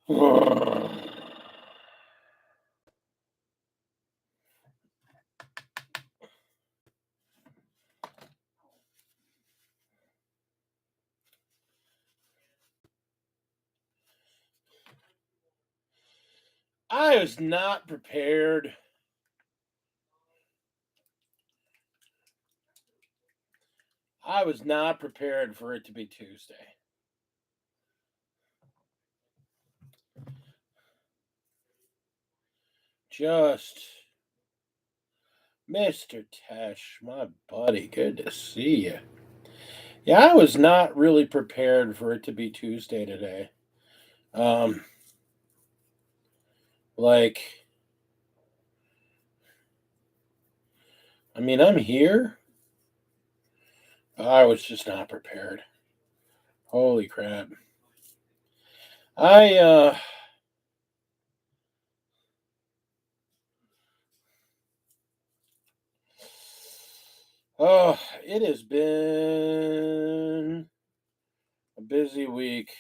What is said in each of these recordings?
I was not prepared. I was not prepared for it to be Tuesday. Just Mr. Tesh, my buddy, good to see you. Yeah, I was not really prepared for it to be Tuesday today. Um, like, I mean, I'm here. I was just not prepared. Holy crap. I, oh, it has been a busy week.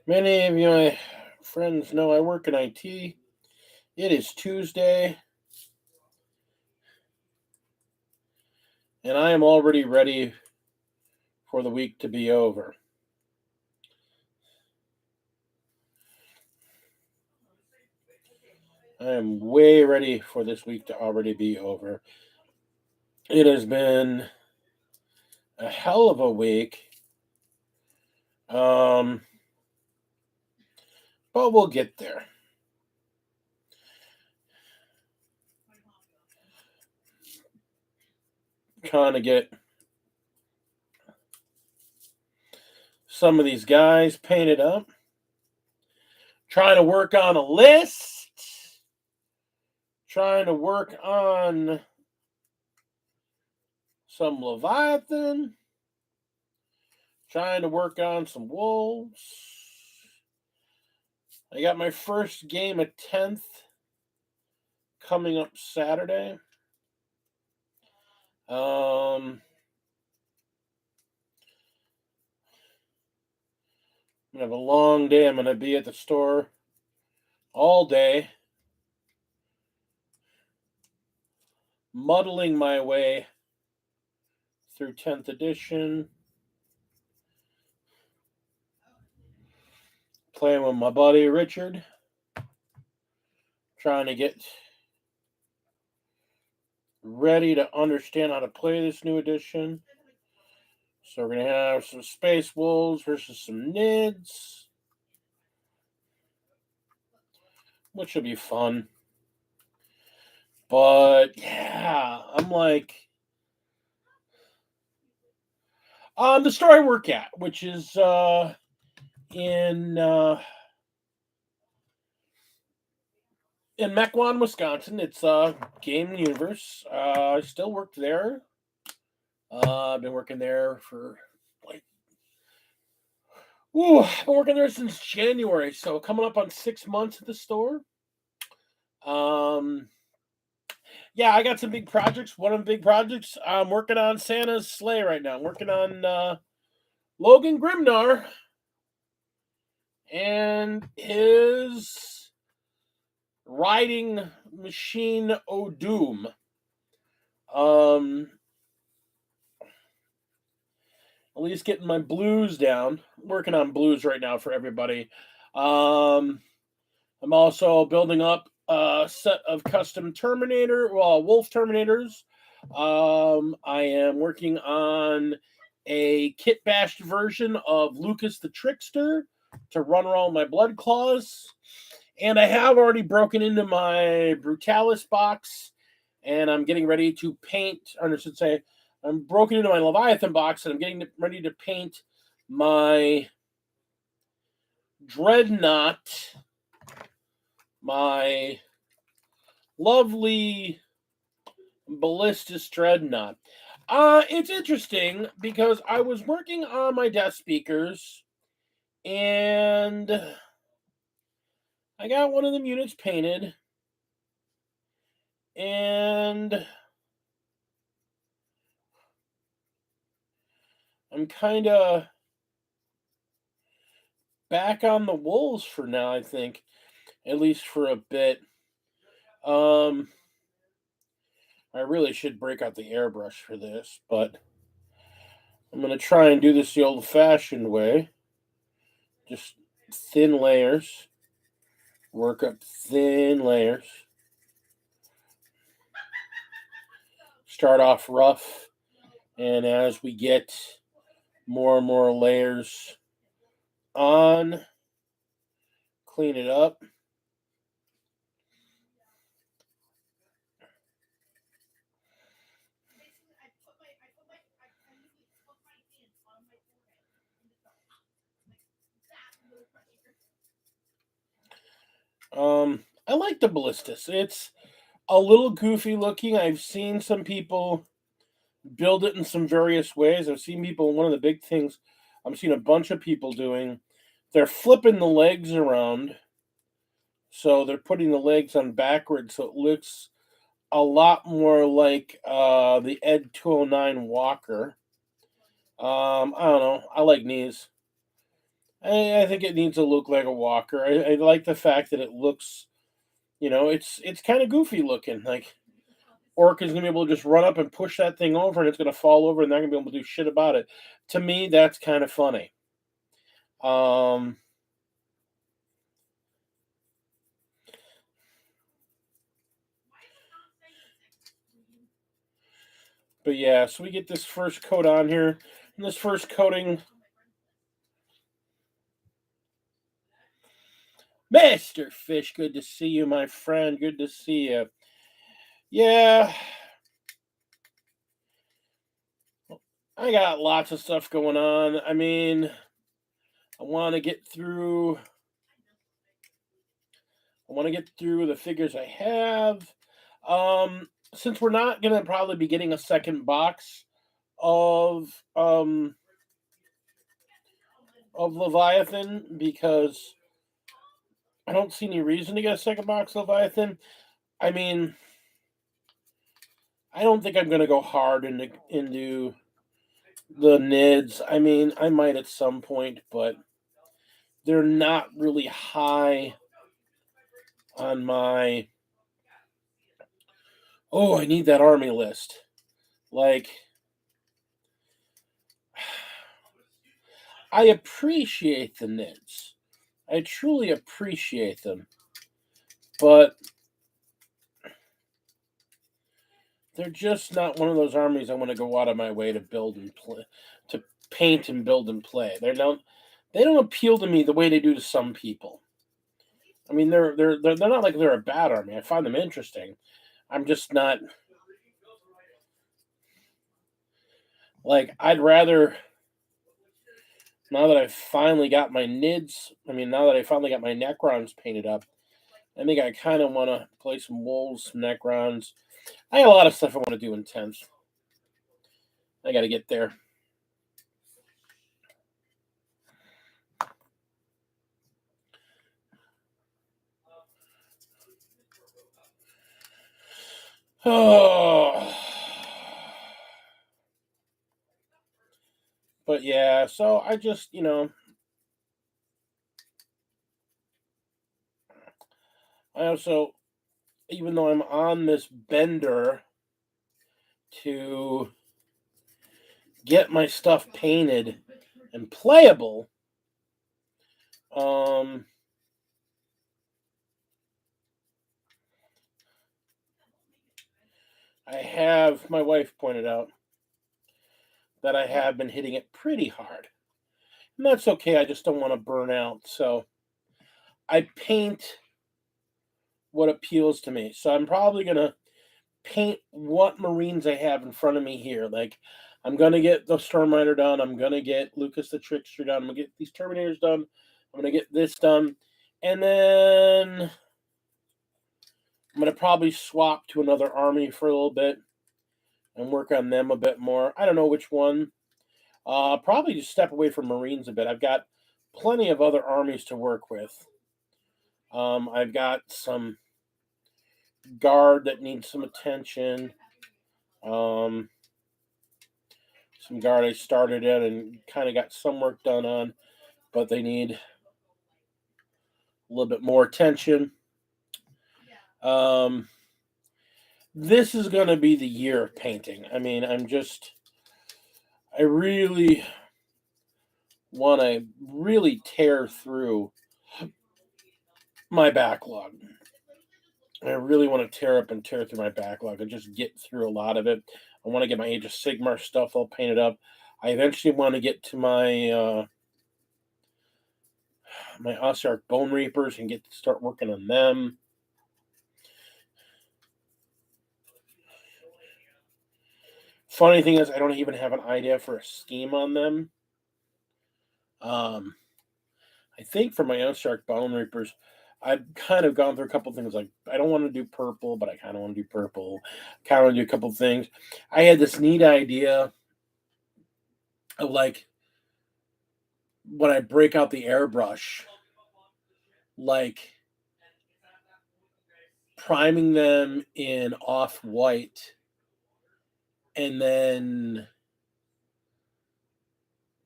Many of you, my friends, know I work in IT. It is Tuesday, and I am already ready for the week to be over. I am way ready for this week to already be over. It has been a hell of a week. Um, but we'll get there. Trying to get some of these guys painted up. Trying to work on a list. Trying to work on some Leviathan. Trying to work on some Wolves. I got my first game of 10th coming up Saturday. I'm gonna have a long day. I'm gonna be at the store all day, muddling my way through 10th edition, playing with my buddy Richard, trying to get ready to understand how to play this new edition. So we're gonna have some Space Wolves versus some Nids, which will be fun. But yeah, I'm like, the store I work at, which is in Mequon, Wisconsin. It's Game Universe. I still work there. I've been working there for like, I've been working there since January, so coming up on 6 months at the store. Yeah, I got some big projects. One of the big projects, I'm working on Santa's sleigh right now. I'm working on Logan Grimnar and his riding machine O'Doom. At least getting my blues down. I'm working on blues right now for everybody. I'm also building up a set of custom Wolf Terminators. I am working on a kit bashed version of Lucas the Trickster to run around my blood claws. And I have already broken into my Brutalis box, and I'm getting ready to paint, or I should say, I'm broken into my Leviathan box, and I'm getting ready to paint my Dreadnought, my lovely Ballistus Dreadnought. It's interesting because I was working on my desk speakers, and I got one of them units painted, and I'm kind of back on the wolves for now, I think, at least for a bit. Um, I really should break out the airbrush for this, but I'm going to try and do this the old fashioned way. Just thin layers, work up thin layers. Start off rough, and as we get more and more layers on, clean it up. I like the ballistas. It's a little goofy looking. I've seen some people build it in some various ways. I've seen people, one of the big things I've seen a bunch of people doing, they're flipping the legs around. So they're putting the legs on backwards, so it looks a lot more like the Ed 209 Walker. I don't know. I like knees. I think it needs to look like a Walker. I like the fact that it looks, it's kind of goofy looking. Like Orc is gonna be able to just run up and push that thing over, and it's gonna fall over, and they're gonna be able to do shit about it. To me, that's kind of funny. Um, but yeah, so we get this first coat on here, and this first coating, Mr. Fish, good to see you, my friend. Good to see you. Yeah, I got lots of stuff going on. I mean, I want to get through. I want to get through the figures I have. Since we're not gonna probably be getting a second box of um of Leviathan, because I don't see any reason to get a second box of Leviathan. I mean, I don't think I'm gonna go hard into the NIDs. I mean, I might at some point, but they're not really high on my, oh, I need that army list. Like, I appreciate the NIDs. I truly appreciate them, but they're just not one of those armies I want to go out of my way to build and play, to paint and build and play. They don't appeal to me the way they do to some people. I mean, they're not like they're a bad army. I find them interesting. I'm just not like, I'd rather, now that I've finally got my NIDs. I mean, now that I finally got my Necrons painted up, I think I kind of want to play some Wolves, some Necrons. I got a lot of stuff I want to do in 10th. I got to get there. Oh. But yeah, so I just, I also, even though I'm on this bender to get my stuff painted and playable, I have, my wife pointed out that I have been hitting it pretty hard. And that's okay, I just don't want to burn out. So I paint what appeals to me. So I'm probably going to paint what Marines I have in front of me here. Like, I'm gonna get the Storm Rider done. I'm gonna get Lucas the Trickster done. I'm gonna get these Terminators done. I'm gonna get this done, and then I'm gonna probably swap to another army for a little bit and work on them a bit more. I don't know which one. Probably just step away from Marines a bit. I've got plenty of other armies to work with. I've got some guard that needs some attention. some guard I started in and kind of got some work done on, but they need a little bit more attention. Um, this is going to be the year of painting. I mean, I really want to really tear through my backlog. I really want to tear up and tear through my backlog and just get through a lot of it. I want to get my Age of Sigmar stuff all painted up. I eventually want to get to my Ossiarch Bone Reapers and get to start working on them. Funny thing is, I don't even have an idea for a scheme on them. I think for my Ossiarch Bone Reapers, I've kind of gone through a couple things. Like, I don't want to do purple, but I kind of want to do purple. Kind of want to do a couple things. I had this neat idea of, like, when I break out the airbrush, like priming them in off-white and then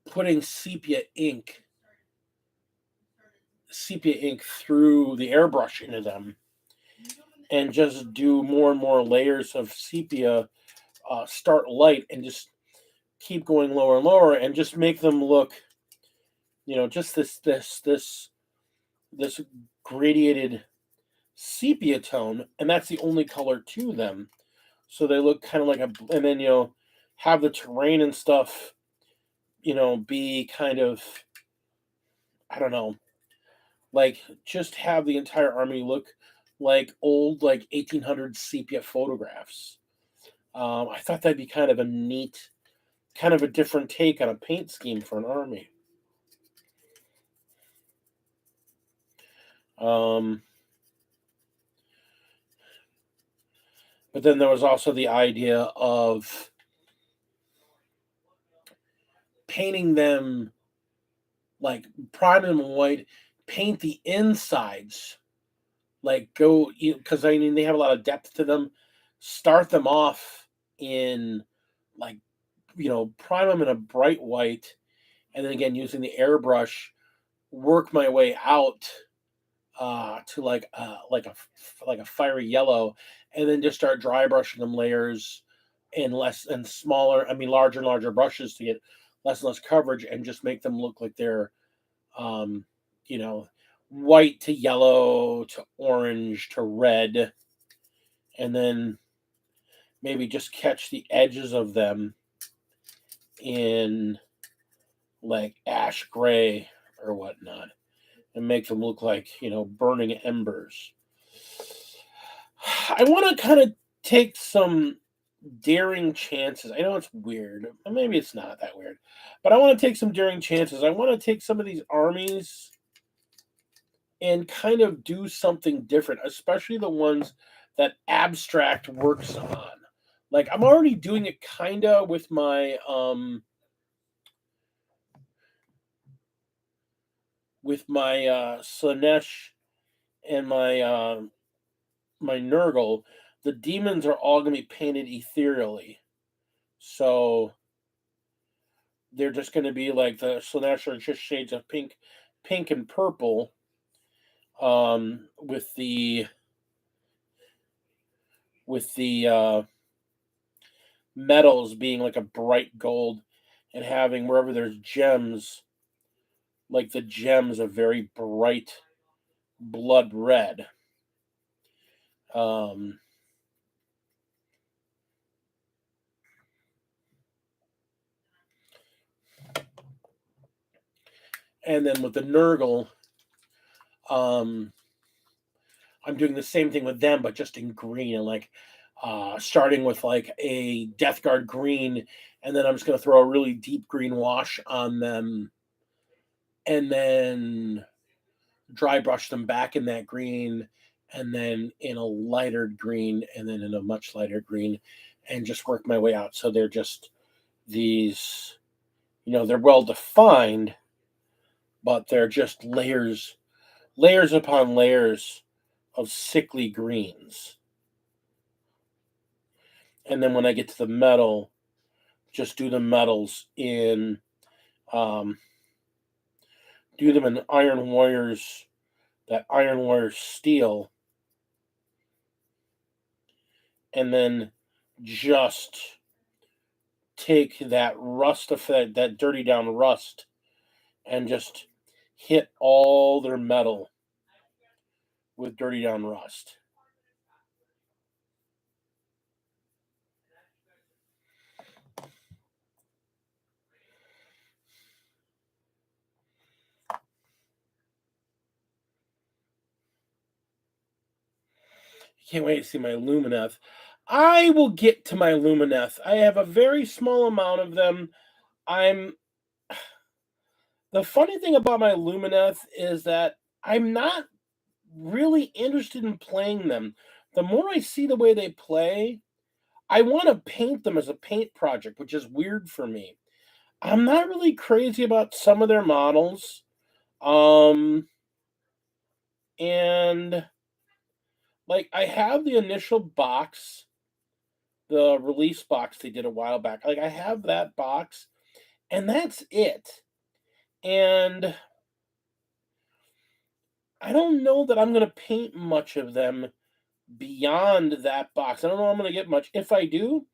putting sepia ink through the airbrush into them, and just do more and more layers of sepia, start light and just keep going lower and lower, and just make them look, just this gradiated sepia tone, and that's the only color to them. So they look kind of like and then, have the terrain and stuff, be kind of, I don't know, like, just have the entire army look like old, like 1800 sepia photographs. I thought that'd be kind of a neat, kind of a different take on a paint scheme for an army. But then there was also the idea of painting them, like prime them white, paint the insides, like go, because I mean they have a lot of depth to them. Start them off in, like, prime them in a bright white, and then again using the airbrush, work my way out to like a fiery yellow, and then just start dry brushing them layers in less and smaller, I mean larger and larger brushes to get less and less coverage, and just make them look like they're um, you know, white to yellow to orange to red, and then maybe just catch the edges of them in like ash gray or whatnot, and make them look like, burning embers. I want to kind of take some daring chances. I know it's weird. Maybe it's not that weird. But I want to take some daring chances. I want to take some of these armies and kind of do something different, especially the ones that Abstract works on. Like, I'm already doing it kind of with my Slanesh and my Nurgle. The demons are all going to be painted ethereally. So they're just going to be like the Slanesh are just shades of pink and purple, with the metals being like a bright gold, and having wherever there's gems, like the gems, a very bright blood red. Um, and then with the Nurgle, I'm doing the same thing with them, but just in green, and like starting with like a Death Guard green, and then I'm just going to throw a really deep green wash on them, and then dry brush them back in that green, and then in a lighter green, and then in a much lighter green, and just work my way out. So they're just these, they're well defined, but they're just layers upon layers of sickly greens. And then when I get to the metal, just do the metals in do them in Iron Warriors, that Iron Warrior steel, and then just take that rust effect, that dirty down rust, and just hit all their metal with dirty down rust. Can't wait to see my Lumineth. I will get to my Lumineth. I have a very small amount of them. I'm The funny thing about my Lumineth is that I'm not really interested in playing them. The more I see the way they play, I want to paint them as a paint project, which is weird for me. I'm not really crazy about some of their models. Um, and like I have the initial box, the release box they did a while back. Like I have that box, and that's it. And I don't know that I'm gonna paint much of them beyond that box. I don't know I'm gonna get much. If I do,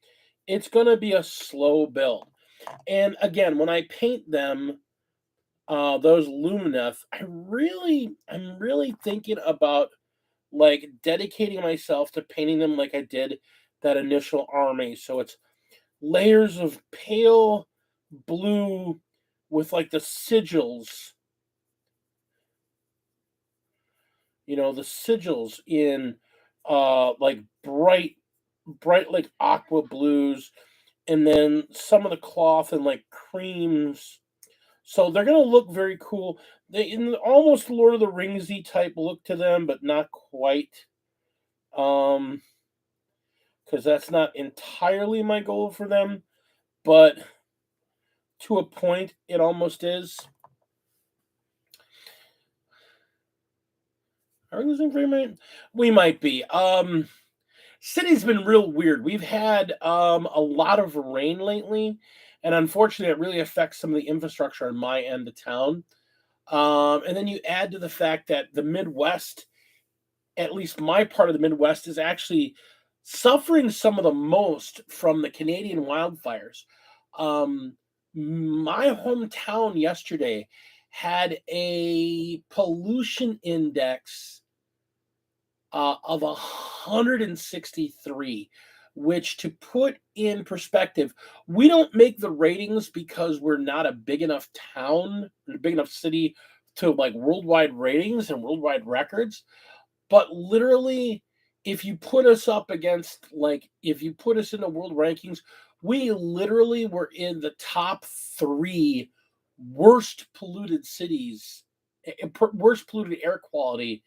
it's gonna be a slow build. And again, when I paint them, those Lumineth, I'm really thinking about like dedicating myself to painting them like I did that initial army. So it's layers of pale blue with like the sigils, the sigils in like bright like aqua blues, and then some of the cloth and like creams. So they're gonna look very cool. They in almost Lord of the Ringsy type look to them, but not quite. Um, because that's not entirely my goal for them, but to a point, it almost is. Are we losing frame rate? We might be. City's been real weird. We've had a lot of rain lately, and unfortunately, it really affects some of the infrastructure on my end of town. And then you add to the fact that the Midwest, at least my part of the Midwest, is actually suffering some of the most from the Canadian wildfires. Um, my hometown yesterday had a pollution index of 163, which, to put in perspective, we don't make the ratings because we're not a big enough town, a big enough city to like worldwide ratings and worldwide records. But literally, if you put us in the world rankings, we literally were in the top 3 worst polluted cities, worst polluted air quality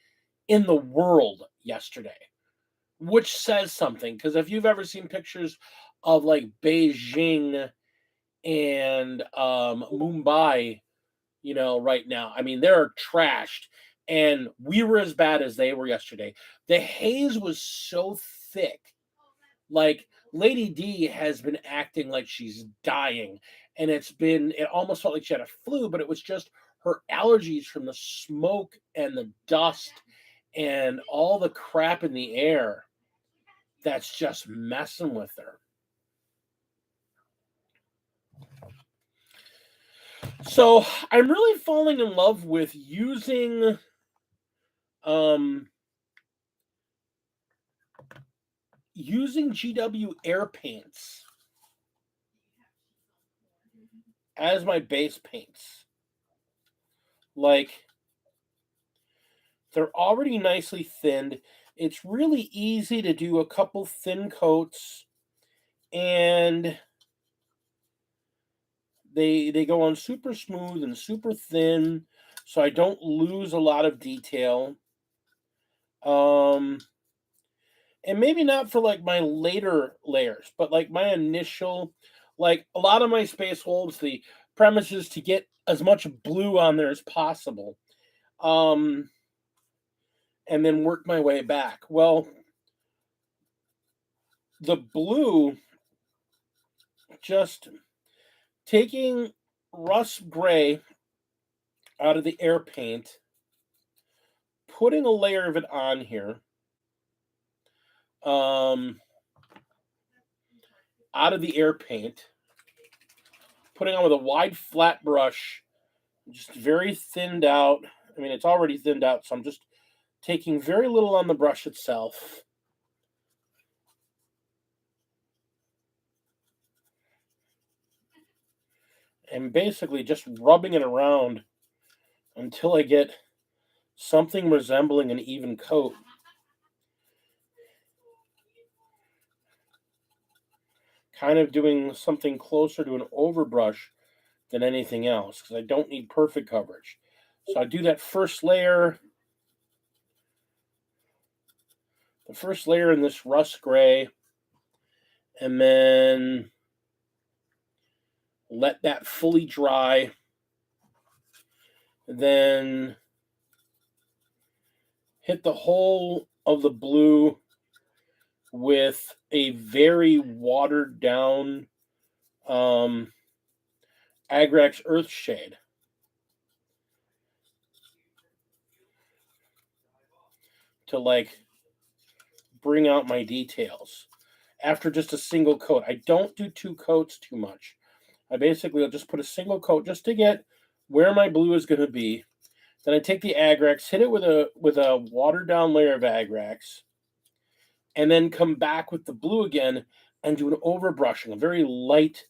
in the world yesterday, which says something. Because if you've ever seen pictures of like Beijing and Mumbai, right now, I mean, they're trashed, and we were as bad as they were yesterday. The haze was so thick, like Lady D has been acting like she's dying, and it almost felt like she had a flu, but it was just her allergies from the smoke and the dust and all the crap in the air that's just messing with her. So I'm really falling in love with um using GW air paints as my base paints. Like, they're already nicely thinned. It's really easy to do a couple thin coats, and they go on super smooth and super thin, so I don't lose a lot of detail. Um, and maybe not for like my later layers, but like my initial, like a lot of my Space Wolves, the premise is to get as much blue on there as possible, um, and then work my way back. Well, the blue just taking rust gray out of the air paint, putting a layer of it on here, out of the air paint, putting on with a wide flat brush, just very thinned out. I mean, it's already thinned out, so I'm just taking very little on the brush itself. And basically just rubbing it around until I get something resembling an even coat. Kind of doing something closer to an overbrush than anything else, because I don't need perfect coverage. So I do that first layer, the first layer in this rust gray, and then let that fully dry. Then hit the whole of the blue with a very watered down Agrax Earthshade. To like bring out my details after just a single coat. I don't do two coats too much. I basically will just put a single coat just to get where my blue is going to be. Then I take the Agrax, hit it with a watered down layer of Agrax, and then come back with the blue again and do an overbrushing, a very light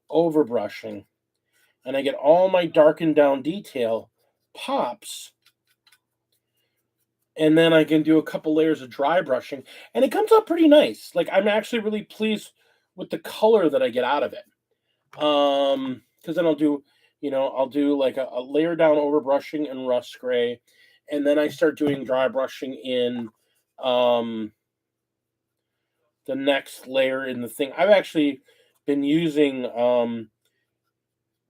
overbrushing. And I get all my darkened down detail pops. And then I can do a couple layers of dry brushing, and it comes out pretty nice. Like, I'm actually really pleased with the color that I get out of it. Because then I'll do like a layer down overbrushing in rust gray, and then I start doing dry brushing in the next layer in the thing. I've actually been using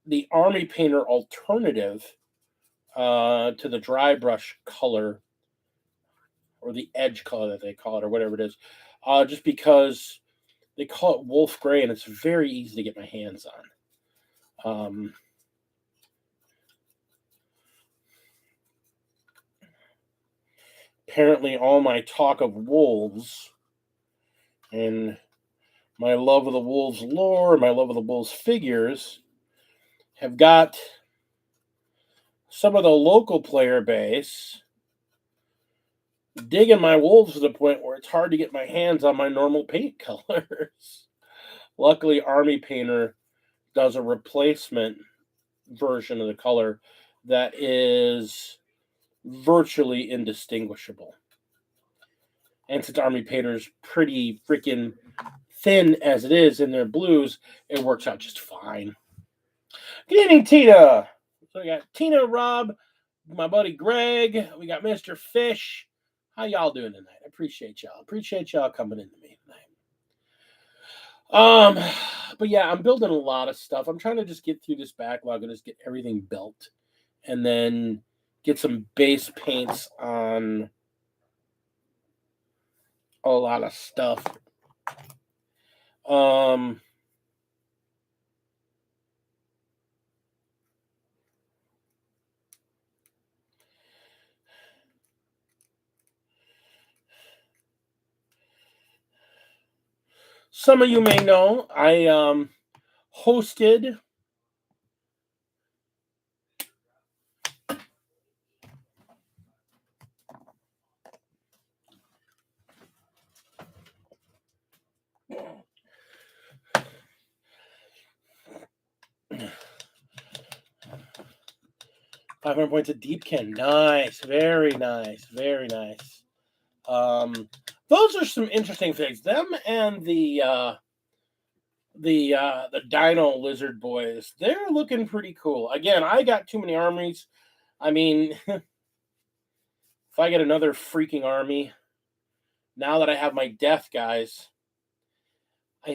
the Army Painter alternative to the dry brush color, or the edge color that they call it, or whatever it is, just because they call it wolf gray, and it's very easy to get my hands on. Apparently, all my talk of wolves and my love of the wolves lore, my love of the wolves figures, have got some of the local player base digging my wolves to the point where it's hard to get my hands on my normal paint colors. Luckily, Army Painter does a replacement version of the color that is virtually indistinguishable. And since Army Painter's pretty freaking thin as it is in their blues, it works out just fine. Good evening, Tina. So we got Tina, Rob, my buddy Greg. We got Mr. Fish. How y'all doing tonight? I appreciate y'all. Appreciate y'all coming into me tonight. But yeah, I'm building a lot of stuff. I'm trying to just get through this backlog and just get everything built, and then get some base paints on a lot of stuff. Some of you may know I hosted .500 points of Deepkin. Nice, very nice, very nice. Those are some interesting things. Them and the Dino Lizard boys, they're looking pretty cool. Again, I got too many armies. I mean, if I get another freaking army, now that I have my death guys, I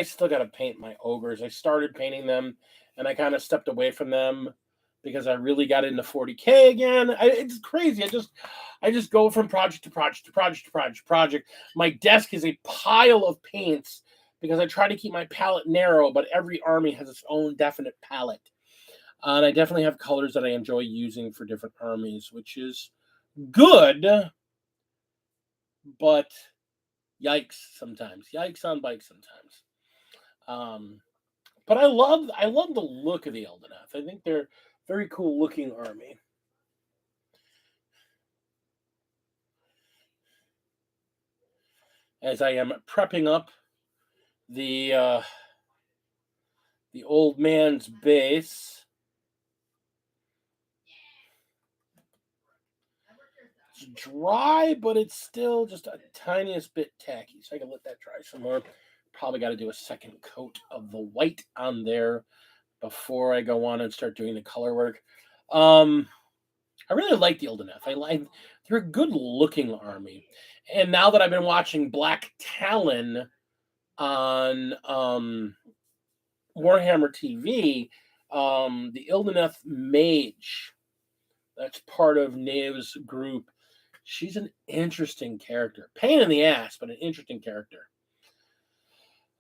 still got to paint my ogres. I started painting them, and I kind of stepped away from them because I really got into 40K again. It's crazy. I just go from project to project to project to project to project. My desk is a pile of paints because I try to keep my palette narrow, but every army has its own definite palette. And I definitely have colors that I enjoy using for different armies, which is good, but yikes sometimes. Yikes on bikes sometimes. Um, but I love the look of the Eldeneth. I think they're very cool looking army. As I am prepping up the uh, the old man's base. It's dry, but it's still just a tiniest bit tacky. So I can let that dry some more. Probably got to do a second coat of the white on there before I go on and start doing the color work. Um, I really like the Eldeneth. I like they're a good looking army. And now that I've been watching Black Talon on Warhammer TV, the Ildeneth Mage, that's part of Nave's group. She's an interesting character. Pain in the ass, but an interesting character.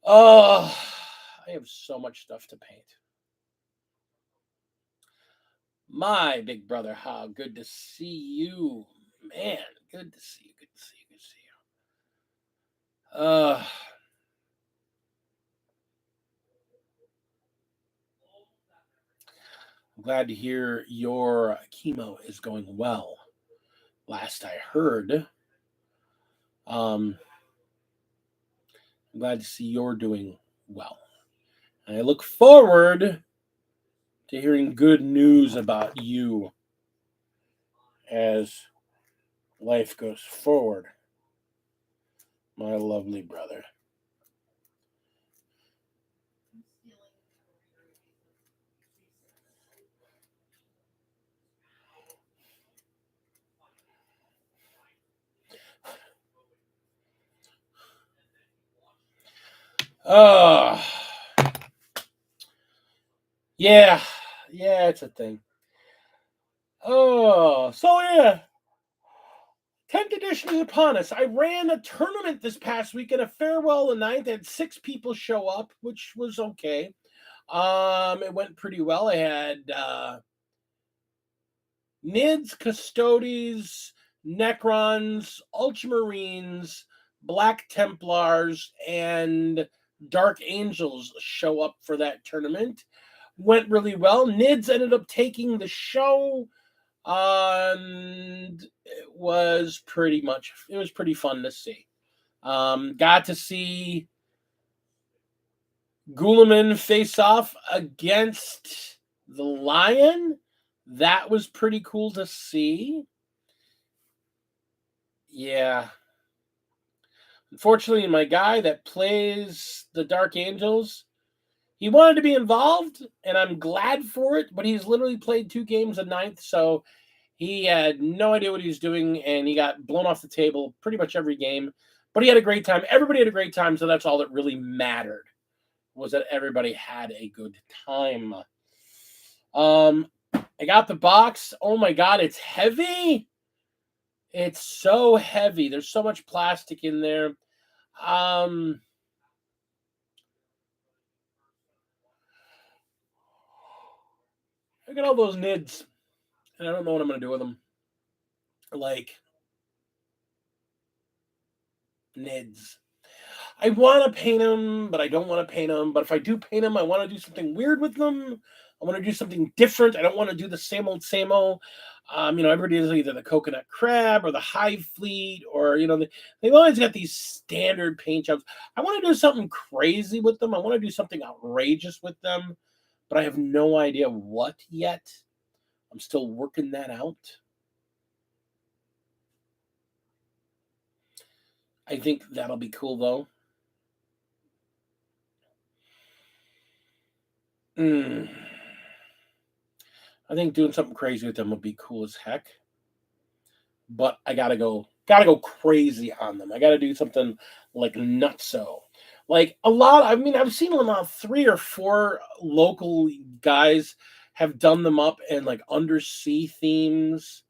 Oh, I have so much stuff to paint. My big brother, how good to see you. Man, good to see you. Good to see you. Good to see you. I'm glad to hear your chemo is going well. Last I heard, um, I'm glad to see you're doing well. And I look forward to hearing good news about you as life goes forward, my lovely brother. Oh, yeah, yeah, it's a thing. Oh, so yeah, 10th edition is upon us. I ran a tournament this past weekend, a farewell the ninth. I had 6 people show up, which was okay. It went pretty well. I had Nids, Custodes, Necrons, Ultramarines, Black Templars, and Dark Angels show up for that tournament. Went really well. Nids ended up taking the show. And it was pretty fun to see. Got to see Gulaman face off against the Lion. That was pretty cool to see. Yeah. Unfortunately, my guy that plays the Dark Angels, he wanted to be involved, and I'm glad for it, but he's literally played 2 games a ninth, so he had no idea what he was doing, and he got blown off the table pretty much every game. But he had a great time. Everybody had a great time, so that's all that really mattered, was that everybody had a good time. I got the box. Oh my god, it's heavy. It's so heavy. There's so much plastic in there. Um, I got all those nids, and I don't know what I'm gonna do with them. Like nids. I want to paint them, but I don't want to paint them. But if I do paint them, I want to do something weird with them. I want to do something different. I don't want to do the same old, same old. Everybody is either the coconut crab or the hive fleet, or they've always got these standard paint jobs. I want to do something crazy with them. I want to do something outrageous with them, but I have no idea what yet. I'm still working that out. I think that'll be cool though. Mm. I think doing something crazy with them would be cool as heck. But I gotta go crazy on them. I gotta do something like nutso. Like a lot, I mean, I've seen about 3 or 4 local guys have done them up in like undersea themes.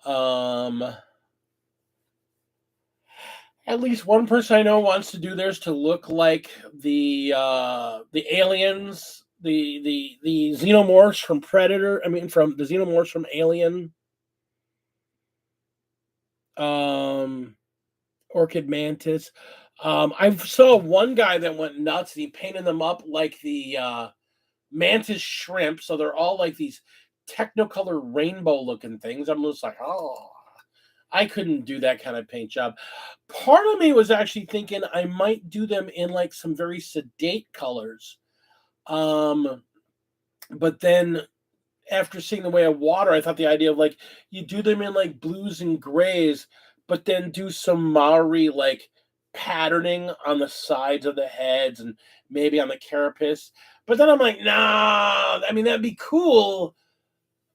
Um At least one person I know wants to do theirs to look like the aliens, the xenomorphs from Predator. I mean, from the xenomorphs from Alien, um, Orchid Mantis. I saw one guy that went nuts. He painted them up like the mantis shrimp, so they're all like these technicolor rainbow looking things. I'm just like, oh, I couldn't do that kind of paint job. Part of me was actually thinking I might do them in like some very sedate colors. Um, but then after seeing the way of water, I thought the idea of like you do them in like blues and grays, but then do some Maori like patterning on the sides of the heads and maybe on the carapace. But then I'm like, nah, I mean, that'd be cool,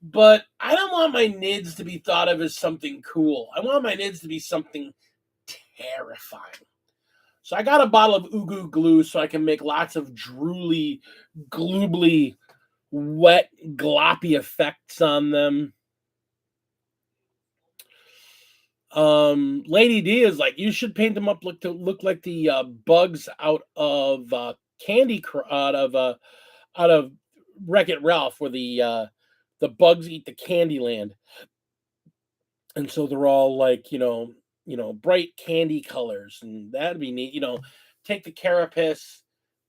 but I don't want my NIDS to be thought of as something cool. I want my NIDS to be something terrifying. So I got a bottle of Ugu glue so I can make lots of drooly, gloobly, wet, gloppy effects on them. Lady D is like, you should paint them up to look like the bugs out of out of Wreck-It Ralph, where the bugs eat the candy land, and so they're all like bright candy colors, and that'd be neat. Take the carapace,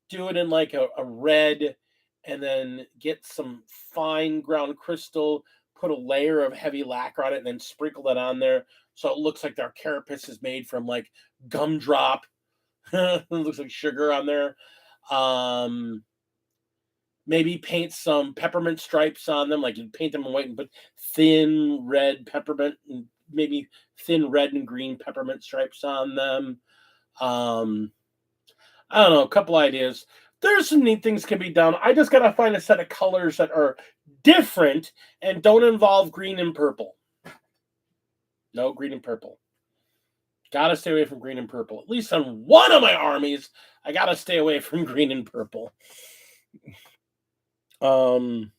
do it in like a red, and then get some fine ground crystal, put a layer of heavy lacquer on it, and then sprinkle that on there so it looks like their carapace is made from like gumdrop. It looks like sugar on there. Maybe paint some peppermint stripes on them, like you paint them in white and put thin red peppermint and maybe thin red and green peppermint stripes on them. Um, I don't know, a couple ideas. There's some neat things can be done. I just gotta find a set of colors that are different and don't involve green and purple. No green and purple. Gotta stay away from green and purple. At least on one of my armies, I gotta stay away from green and purple. And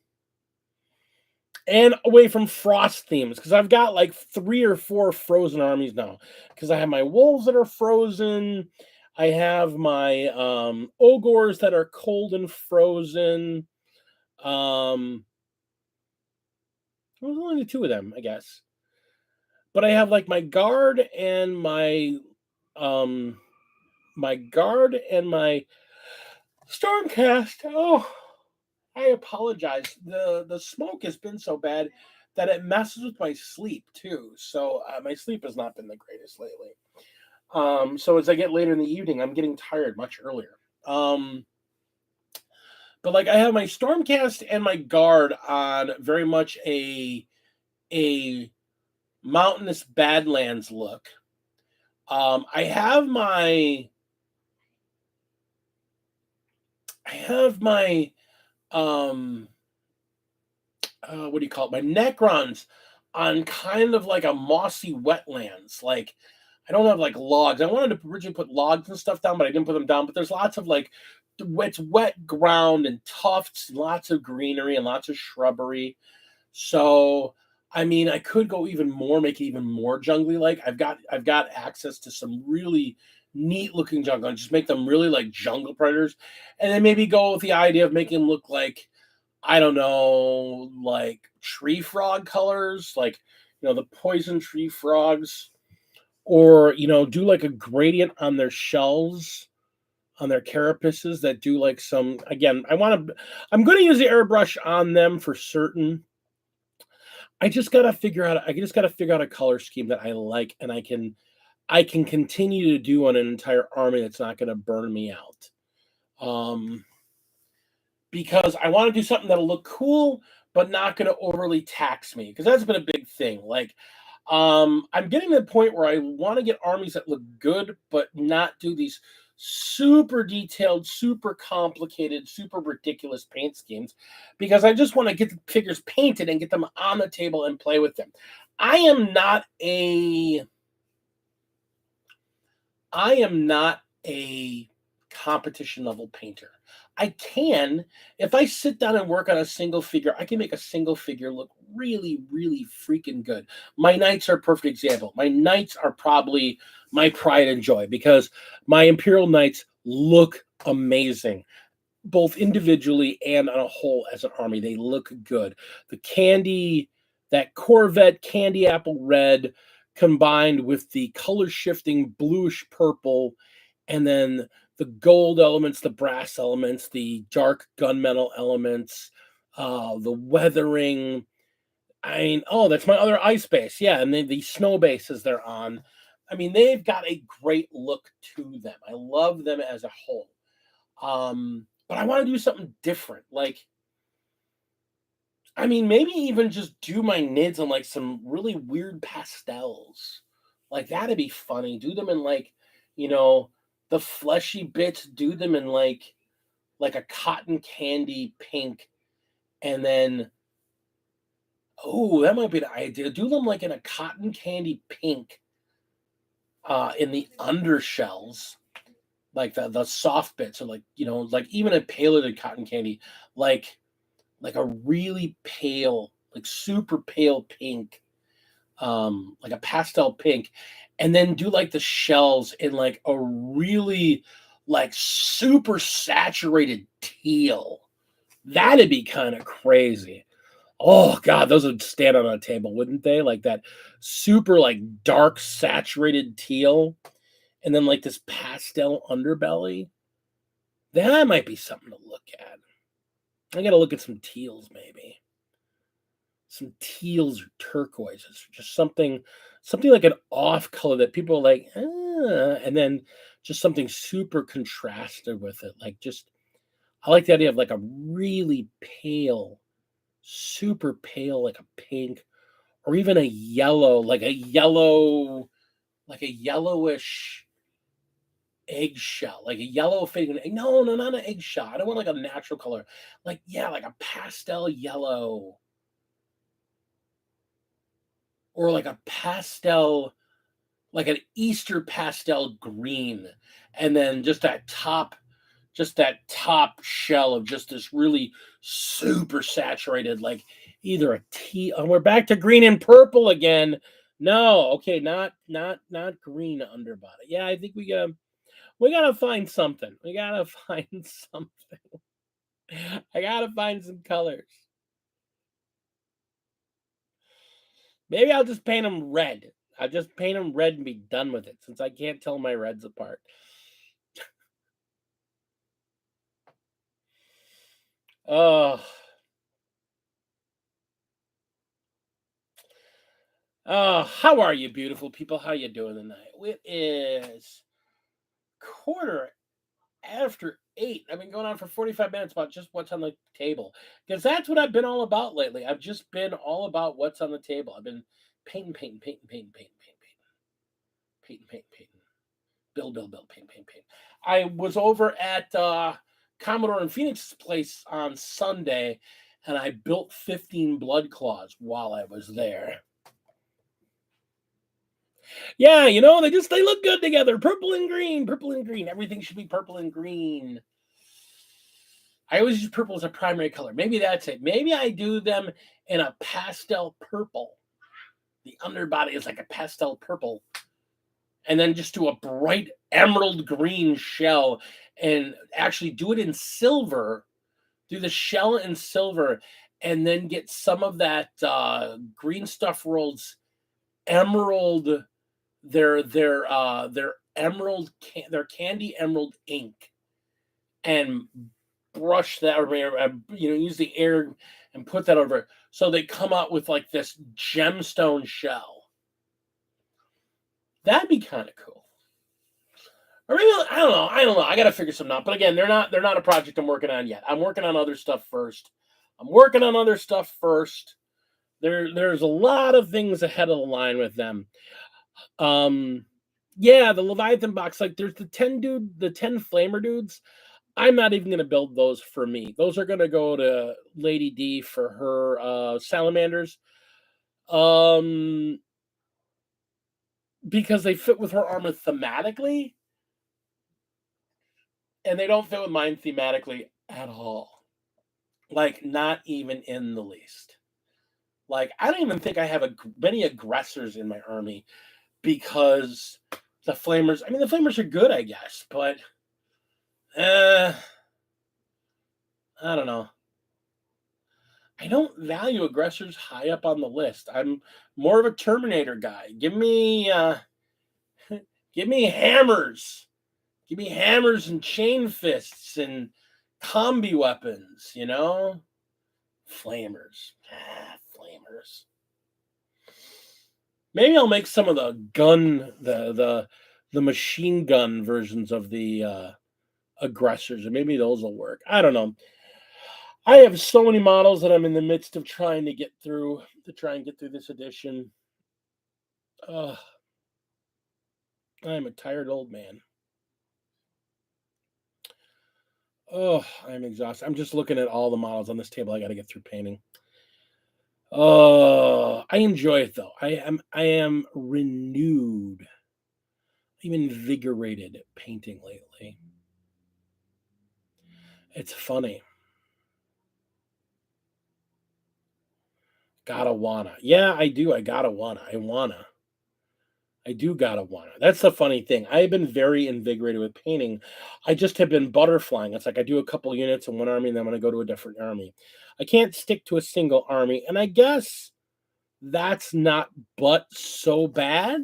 away from frost themes, because I've got like 3 or 4 frozen armies now. Because I have my wolves that are frozen, I have my ogres that are cold and frozen. There's only 2 of them, I guess. But I have like um my guard and my stormcast. Oh, I apologize. The smoke has been so bad that it messes with my sleep too. So my sleep has not been the greatest lately. So as I get later in the evening, I'm getting tired much earlier. But like I have my stormcast and my guard on very much a mountainous badlands look. I have my what do you call it? My Necrons on kind of like a mossy wetlands. Like I don't have like logs. I wanted to originally put logs and stuff down, but I didn't put them down. But there's lots of like it's wet ground and tufts, lots of greenery and lots of shrubbery. So I mean, I could go even more, make it even more jungly. Like I've got access to some really neat looking jungle and just make them really like jungle predators, and then maybe go with the idea of making them look like I don't know, like tree frog colors, like the poison tree frogs, or do like a gradient on their shells, on their carapaces that do like some. Again, I'm going to use the airbrush on them for certain. I just gotta figure out. I just gotta figure out a color scheme that I like, and I can continue to do on an entire army that's not going to burn me out. Because I want to do something that'll look cool, but not going to overly tax me. Because that's been a big thing. Like, I'm getting to the point where I want to get armies that look good, but not do these super detailed, super complicated, super ridiculous paint schemes. Because I just want to get the figures painted and get them on the table and play with them. I am not a competition level painter. I can, if I sit down and work on a single figure, I can make a single figure look really, really freaking good. My knights are a perfect example. My knights are probably my pride and joy because my Imperial Knights look amazing, both individually and on a whole as an army. They look good. The candy, that Corvette candy apple red combined with the color shifting bluish purple, and then the gold elements, the brass elements, the dark gunmetal elements, the weathering. I mean, oh, that's my other ice base. Yeah, and then the snow bases they're on. I mean, they've got a great look to them. I love them as a whole. But I want to do something different. Like, I mean, maybe even just do my nids on like some really weird pastels. Like that'd be funny. Do them in like, you know, the fleshy bits, do them in like a cotton candy pink, and then oh, that might be the idea. Do them like in a cotton candy pink in the undershells, like the soft bits, or like, like even a paler than cotton candy, like a really pale, like super pale pink, like a pastel pink, and then do like the shells in like a really like super saturated teal. That'd be kind of crazy. Oh God, those would stand on a table, wouldn't they? Like that super like dark saturated teal, and then like this pastel underbelly. That might be something to look at. I gotta look at some teals, maybe. Some teals or turquoises, just something like an off color that people are like, and then just something super contrasted with it. Like just I like the idea of like a really pale, super pale, like a pink, or even a yellow, like a yellowish eggshell, like a yellow fading. No, no, not an eggshell. I don't want like a natural color. Like, yeah, like a pastel yellow, or like a pastel, like an Easter pastel green, and then just that top shell of just this really super saturated, like either a tea. And we're back to green and purple again. No, okay, not green underbody. Yeah, I think we gotta find something. We gotta find something. I gotta find some colors. Maybe I'll just paint them red. I'll just paint them red and be done with it, since I can't tell my reds apart. Oh, oh, how are you, beautiful people? How you doing tonight? It is quarter after 8. I've been going on for 45 minutes about just what's on the table, because that's what I've been all about lately. I've just been all about what's on the table. I've been painting, painting, painting, painting, painting, painting, painting, painting, painting, build, paint, paint, paint. I was over at Commodore and Phoenix's place on Sunday, and I built 15 blood claws while I was there. Yeah, they look good together. Purple and green, purple and green. Everything should be purple and green. I always use purple as a primary color. Maybe that's it. Maybe I do them in a pastel purple. The underbody is like a pastel purple, and then just do a bright emerald green shell, and actually do it in silver. Do the shell in silver, and then get some of that green stuff rolls emerald, their emerald, their candy emerald ink, and brush that, or use the air and put that over it, so they come out with like this gemstone shell. That'd be kind of cool. Or maybe I don't know. I don't know. I got to figure something out. But again, they're not a project I'm working on yet. I'm working on other stuff first. There's a lot of things ahead of the line with them. Um, yeah, the Leviathan box. Like, there's the 10 flamer dudes. I'm not even gonna build those for me. Those are gonna go to Lady D for her salamanders. Um, because they fit with her armor thematically, and they don't fit with mine thematically. at all. Like, not even in the least. Like, I don't even think I have many aggressors in my army because the flamers. I mean, the flamers are good, I guess, but uh, I don't know. I don't value aggressors high up on the list. I'm more of a Terminator guy. Give me hammers. Give me hammers and chain fists and combi weapons, you know? Flamers. Flamers. Maybe I'll make some of the the machine gun versions of the aggressors, and maybe those will work. I don't know. I have so many models that I'm in the midst of trying to get through to try and get through this edition. Ugh, I'm a tired old man. Oh, I'm exhausted. I'm just looking at all the models on this table. I got to get through painting. Oh, I enjoy it though. I am renewed. I'm invigorated painting lately. It's funny. Gotta wanna. Yeah, I do. I gotta wanna. I wanna. I do gotta wanna. That's the funny thing. I've been very invigorated with painting. I just have been butterflying. It's like I do a couple units in one army and then I'm gonna go to a different army. I can't stick to a single army. And I guess that's not but so bad,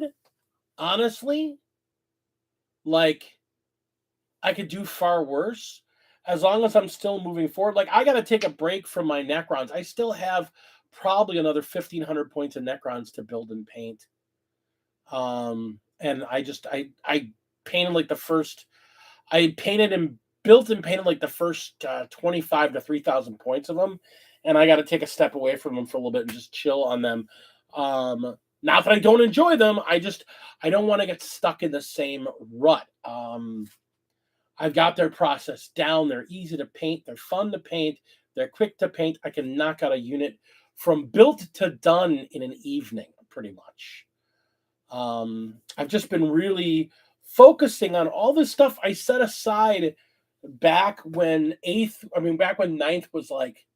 honestly. Like, I could do far worse as long as I'm still moving forward. Like, I got to take a break from my Necrons. I still have probably another 1,500 points of Necrons to build and paint. And I painted like the first, I painted and built and painted like the first 25 to 3,000 points of them. And I got to take a step away from them for a little bit and just chill on them. Not that I don't enjoy them. I don't want to get stuck in the same rut. I've got their process down. They're easy to paint. They're fun to paint. They're quick to paint. I can knock out a unit from built to done in an evening, pretty much. I've just been really focusing on all this stuff I set aside back when back when ninth was like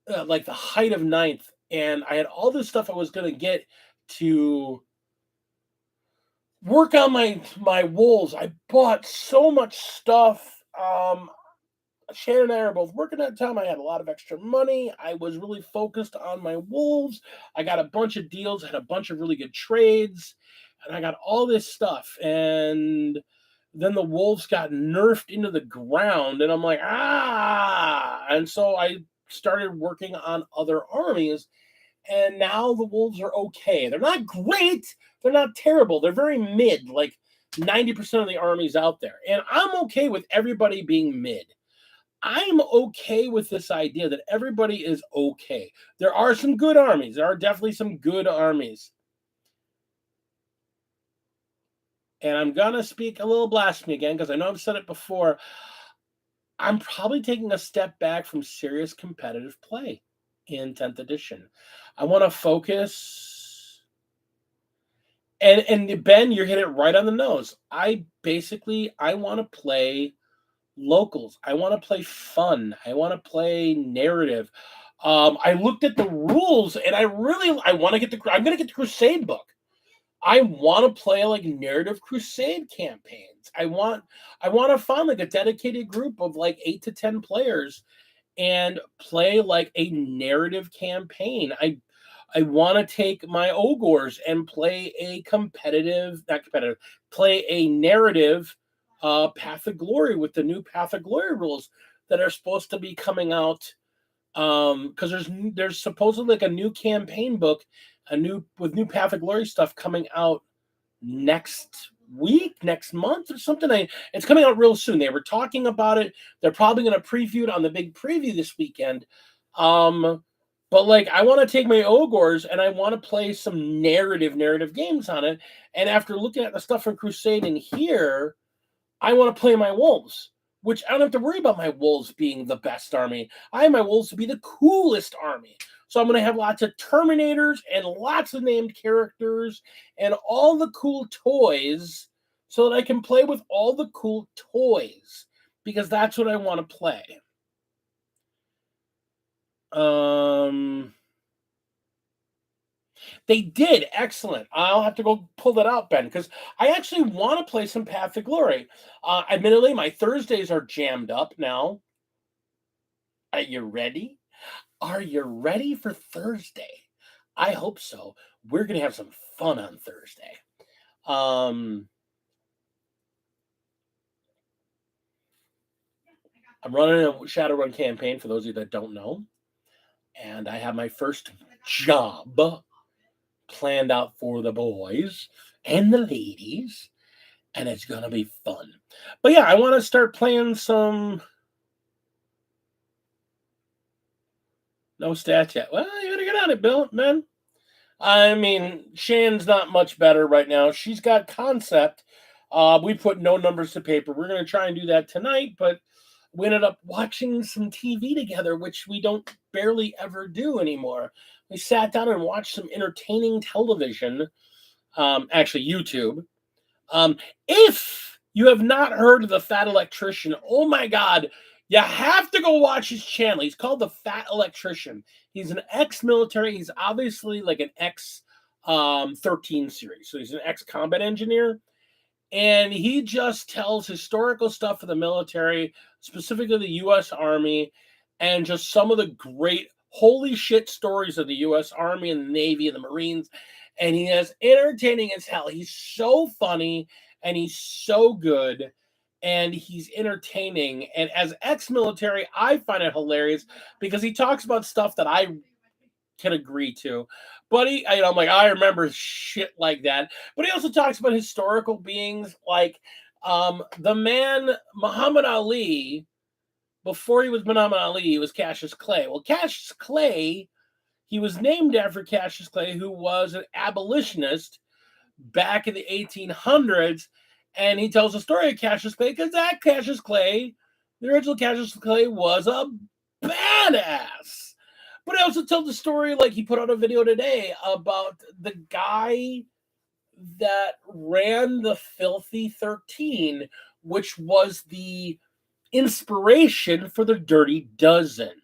the height of ninth, and I had all this stuff I was going to get to work on my wolves. I bought so much stuff. Shannon and I are both working at the time. I had a lot of extra money. I was really focused on my wolves. I got a bunch of deals, had a bunch of really good trades, and I got all this stuff. And then the wolves got nerfed into the ground, and I'm like, ah. And so I started working on other armies, and now the wolves are okay. They're not great. They're not terrible. They're very mid, like 90% of the armies out there. And I'm okay with everybody being mid. I'm okay with this idea that everybody is okay. There are some good armies. There are definitely some good armies. And I'm going to speak a little blasphemy again because I know I've said it before. I'm probably taking a step back from serious competitive play in 10th edition. I want to focus. And Ben, you hit it right on the nose. I want to play locals. I want to play fun. I want to play narrative. I looked at the rules and I want to get I'm going to get the Crusade book. I want to play like narrative Crusade campaigns. I want to find like a dedicated group of like 8 to 10 players and play like a narrative campaign. I want to take my Ogors and play play a narrative Path of Glory with the new Path of Glory rules that are supposed to be coming out. Because there's supposedly like a new campaign book, with new Path of Glory stuff coming out next week, next month or something. It's coming out real soon. They were talking about it. They're probably going to preview it on the big preview this weekend. But like, I want to take my Ogors and I want to play some narrative games on it. And after looking at the stuff from Crusade in here, I want to play my wolves, which I don't have to worry about my wolves being the best army. I have my wolves to be the coolest army. So I'm going to have lots of Terminators and lots of named characters and all the cool toys so that I can play with all the cool toys. because that's what I want to play. They did. Excellent. I'll have to go pull that out, Ben, because I actually want to play some Path to Glory. Admittedly, my Thursdays are jammed up now. Are you ready? Are you ready for Thursday? I hope so. We're going to have some fun on Thursday. I'm running a Shadowrun campaign for those of you that don't know. And I have my first job planned out for the boys and the ladies. And it's going to be fun. But yeah, I want to start playing some... No stats yet. Well, you gotta get on it, Bill, man. I mean, Shan's not much better right now. She's got concept. We put no numbers to paper. We're going to try and do that tonight, but we ended up watching some TV together, which we don't barely ever do anymore. We sat down and watched some entertaining television, actually YouTube. If you have not heard of the Fat Electrician, oh my God, you have to go watch his channel. He's called the Fat Electrician. He's an ex-military. He's obviously like an ex-13 series. So he's an ex-combat engineer. And he just tells historical stuff for the military, specifically the U.S. Army, and just some of the great holy shit stories of the U.S. Army and the Navy and the Marines. And he is entertaining as hell. He's so funny and he's so good and he's entertaining. And as ex-military, I find it hilarious because he talks about stuff that I can agree to. But I'm like, I remember shit like that. But he also talks about historical beings like the man Muhammad Ali. Before he was Muhammad Ali, he was Cassius Clay. Well, Cassius Clay, he was named after Cassius Clay, who was an abolitionist back in the 1800s. And he tells the story of Cassius Clay because that Cassius Clay, the original Cassius Clay, was a badass. But I also tell the story, like he put out a video today about the guy that ran the Filthy 13, which was the inspiration for the Dirty Dozen.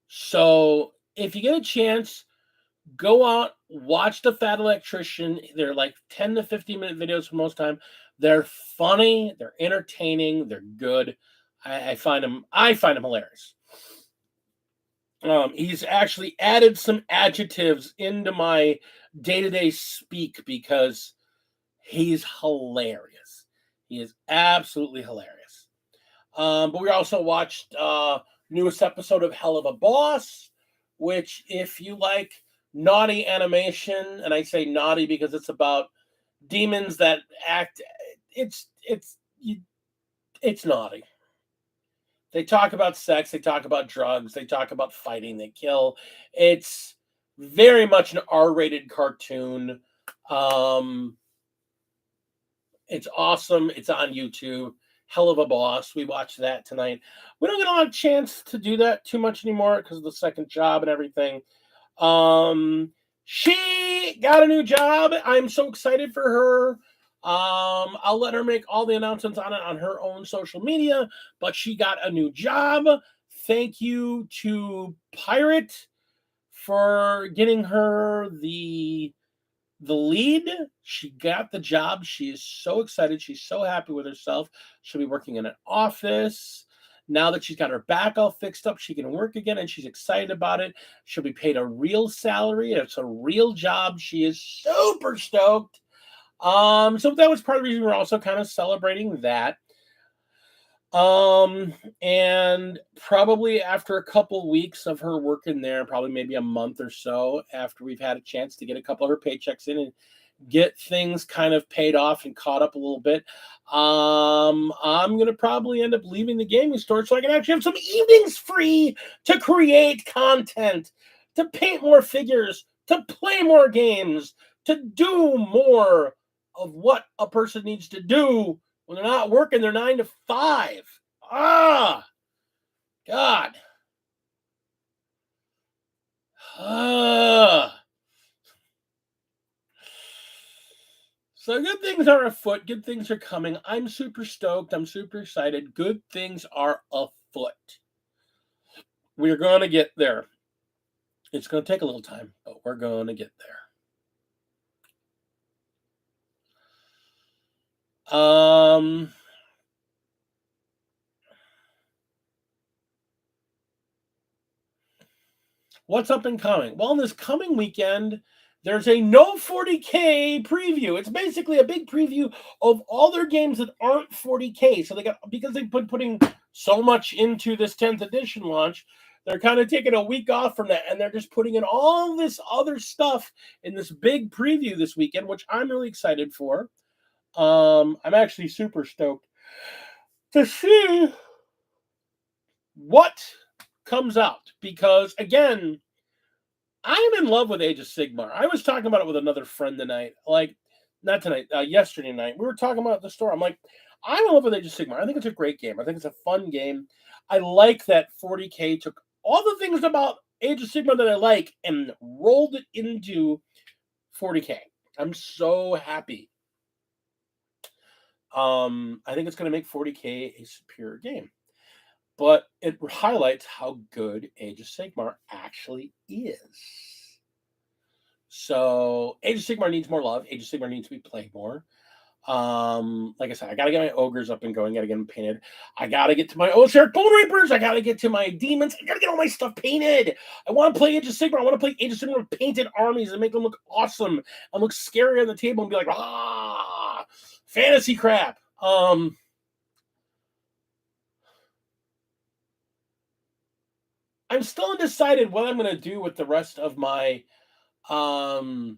So if you get a chance, go out, watch the Fat Electrician. They're like 10 to 15-minute videos for most time. They're funny, they're entertaining, they're good. I find him hilarious. He's actually added some adjectives into my day-to-day speak because he's hilarious. He is absolutely hilarious. But we also watched newest episode of Hell of a Boss, which if you like naughty animation, and I say naughty because it's about demons that act, it's naughty. They talk about sex, they talk about drugs, they talk about fighting, they kill. It's very much an R-rated cartoon. It's awesome. It's on YouTube. Hell of a Boss. We watched that tonight. We don't get a lot of chance to do that too much anymore because of the second job and everything. She got a new job. I'm so excited for her. I'll let her make all the announcements on it on her own social media, but she got a new job. Thank you to Pirate for getting her the lead. She got the job. She is so excited. She's so happy with herself. She'll be working in an office. Now that she's got her back all fixed up, she can work again, and she's excited about it. She'll be paid a real salary. It's a real job. She is super stoked. So that was part of the reason we're also kind of celebrating that. And probably after a couple weeks of her working there, probably maybe a month or so after we've had a chance to get a couple of her paychecks in and get things kind of paid off and caught up a little bit, I'm going to probably end up leaving the gaming store so I can actually have some evenings free to create content, to paint more figures, to play more games, to do more of what a person needs to do when they're not working their 9 to 5. Ah, God. Ah. So good things are afoot. Good things are coming. I'm super stoked. I'm super excited. Good things are afoot. We're going to get there. It's going to take a little time, but we're going to get there. What's up and coming? Well, this coming weekend, there's a no 40K preview. It's basically a big preview of all their games that aren't 40K. So they got, because they've been putting so much into this 10th edition launch, they're kind of taking a week off from that, and they're just putting in all this other stuff in this big preview this weekend, which I'm really excited for. I'm actually super stoked to see what comes out, because again, I'm in love with Age of Sigmar. I was talking about it with another friend tonight, not tonight, yesterday night. We were talking about the store. I'm like, I'm in love with Age of Sigmar. I think it's a great game. I think it's a fun game. I like that 40K took all the things about Age of Sigmar that I like and rolled it into 40K. I'm so happy. I think it's going to make 40K a superior game. But it highlights how good Age of Sigmar actually is. So Age of Sigmar needs more love. Age of Sigmar needs to be played more. Like I said, I gotta get my ogres up and going, gotta get them painted. I gotta get to my Osheric Bone Reapers, I gotta get to my demons, I gotta get all my stuff painted. I want to play Age of Sigmar. I want to play Age of Sigmar with painted armies and make them look awesome and look scary on the table and be like, fantasy crap. I'm still undecided what I'm gonna do with the rest of my my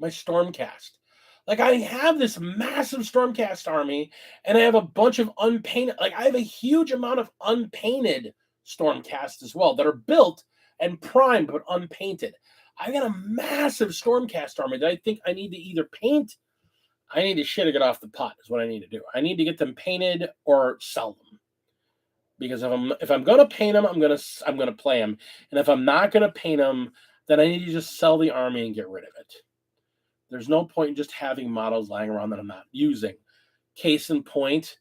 Stormcast. Like, I have this massive Stormcast army, and I have a bunch of unpainted. Like, I have a huge amount of unpainted Stormcast as well that are built and primed but unpainted. I got a massive Stormcast army that I think I need to either paint. I need to shit or get off the pot is what I need to do. I need to get them painted or sell them. Because if I'm gonna paint them, I'm gonna play them, and if I'm not gonna paint them, then I need to just sell the army and get rid of it. There's no point in just having models lying around that I'm not using. Case in point,